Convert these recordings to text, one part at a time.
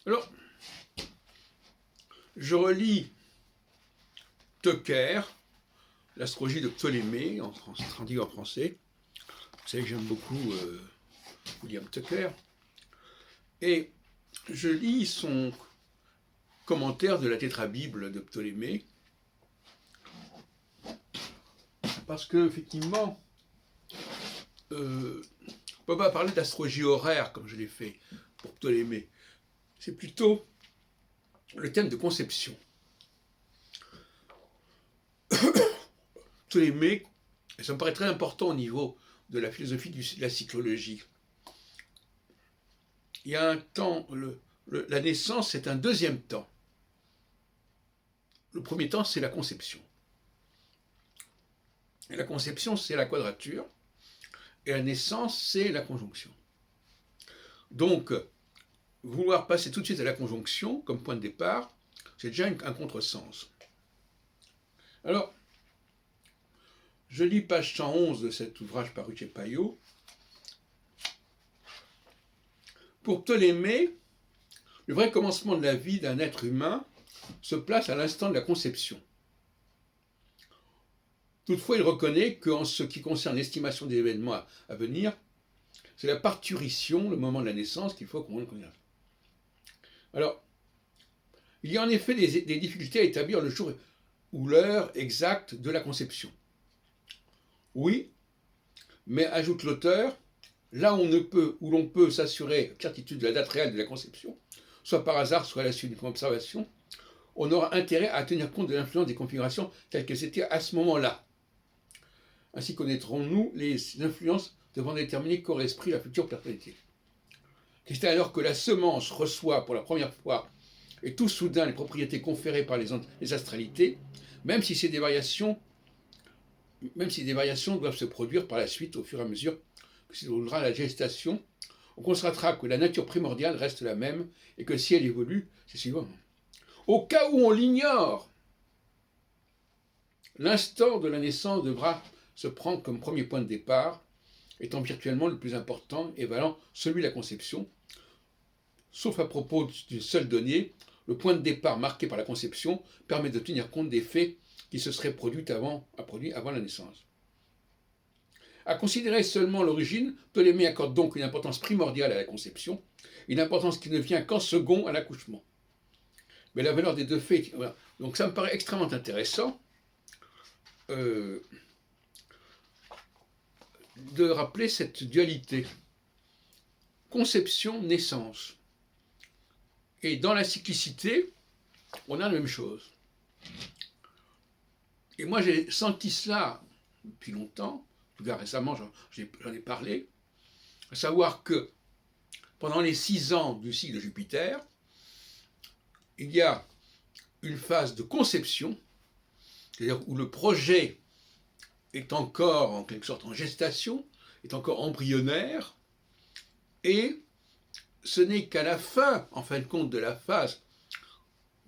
Alors, je relis Tucker, l'astrologie de Ptolémée, traduit en français. Vous savez que j'aime beaucoup William Tucker. Et je lis son commentaire de la tétrabible de Ptolémée, parce que effectivement, on ne peut pas parler d'astrologie horaire comme je l'ai fait pour Ptolémée. C'est plutôt le thème de conception. Ptolémée, et ça me paraît très important au niveau de la philosophie de la cyclologie. Il y a un temps, la naissance c'est un deuxième temps. Le premier temps, c'est la conception. Et la conception, c'est la quadrature. Et la naissance, c'est la conjonction. Donc, vouloir passer tout de suite à la conjonction comme point de départ, c'est déjà un contresens. Alors, je lis page 111 de cet ouvrage paru chez Payot. Pour Ptolémée, le vrai commencement de la vie d'un être humain se place à l'instant de la conception. Toutefois, il reconnaît qu'en ce qui concerne l'estimation des événements à venir, c'est la parturition, le moment de la naissance, qu'il faut qu'on connaisse. Alors, il y a en effet des difficultés à établir le jour ou l'heure exacte de la conception. Oui, mais ajoute l'auteur, là où l'on peut s'assurer certitude de la date réelle de la conception, soit par hasard, soit à la suite d'une observation, on aura intérêt à tenir compte de l'influence des configurations telles qu'elles étaient à ce moment-là. Ainsi connaîtrons-nous les influences devant déterminer corps esprit la future personnalité. C'est alors que la semence reçoit pour la première fois et tout soudain les propriétés conférées par les astralités, même si des variations doivent se produire par la suite au fur et à mesure que se déroulera la gestation, on constatera que la nature primordiale reste la même et que si elle évolue, c'est suivant. Au cas où on l'ignore, l'instant de la naissance devra se prendre comme premier point de départ, étant virtuellement le plus important et valant celui de la conception, sauf à propos d'une seule donnée, le point de départ marqué par la conception permet de tenir compte des faits qui se seraient produits avant la naissance. À considérer seulement l'origine, Ptolémée accorde donc une importance primordiale à la conception, une importance qui ne vient qu'en second à l'accouchement. Mais la valeur des deux faits, voilà. Donc ça me paraît extrêmement intéressant de rappeler cette dualité. Conception-naissance. Et dans la cyclicité, on a la même chose. Et moi j'ai senti cela depuis longtemps, en tout cas récemment j'en ai parlé, à savoir que pendant les 6 ans du cycle de Jupiter, il y a une phase de conception, c'est-à-dire où le projet est encore en quelque sorte en gestation, est encore embryonnaire, et ce n'est qu'à la fin, en fin de compte, de la phase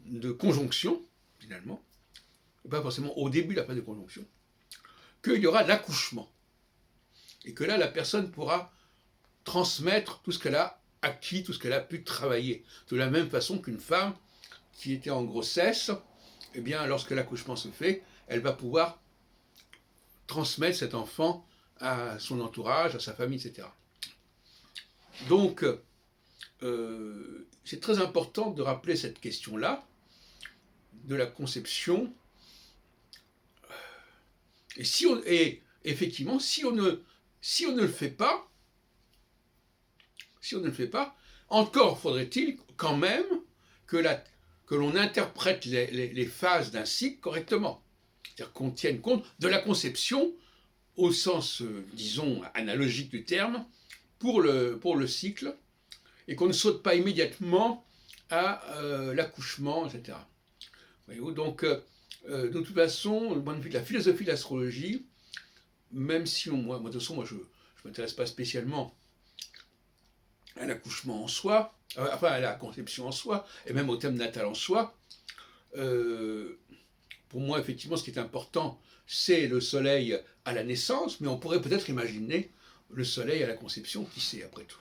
de conjonction, finalement, et pas forcément au début de la phase de conjonction, qu'il y aura l'accouchement. Et que là, la personne pourra transmettre tout ce qu'elle a acquis, tout ce qu'elle a pu travailler. De la même façon qu'une femme qui était en grossesse, eh bien, lorsque l'accouchement se fait, elle va pouvoir transmettre cet enfant à son entourage, à sa famille, etc. Donc, c'est très important de rappeler cette question-là, de la conception. Et effectivement, si on ne le fait pas, encore faudrait-il quand même que l'on interprète les phases d'un cycle correctement. C'est-à-dire qu'on tienne compte de la conception au sens, disons, analogique du terme, pour le cycle, et qu'on ne saute pas immédiatement à l'accouchement, etc. Voyez-vous, donc, de toute façon, du point de vue de la philosophie de l'astrologie, même si moi de toute façon, je ne m'intéresse pas spécialement à l'accouchement en soi, enfin à la conception en soi, et même au thème natal en soi, pour moi, effectivement, ce qui est important, c'est le soleil à la naissance, mais on pourrait peut-être imaginer le soleil à la conception, qui sait, après tout.